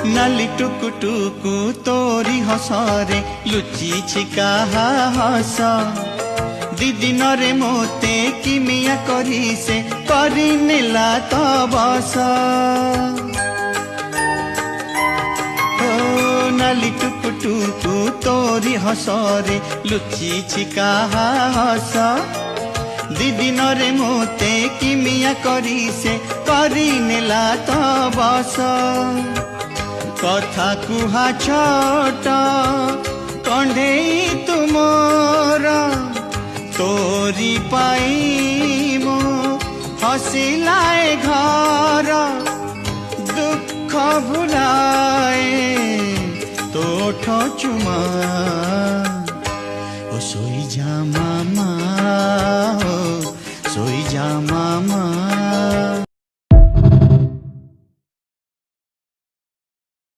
नाली टुकु टुकु तोरी हसरे लुचि छिकाहा हस दिदिन रे मोते किमिया करी से करी नेला तो बस नाली टुकु टुकु तोरी हसरे लुचि छिकाहा हस दिदिन रे मोते किमिया करी से करी नेला तो बस कथा कुहा छोट कंढेई तुमर तोरी पाई मो हसिलाए घर दुख भुलाए तोठ चुमा ओ सोई जामा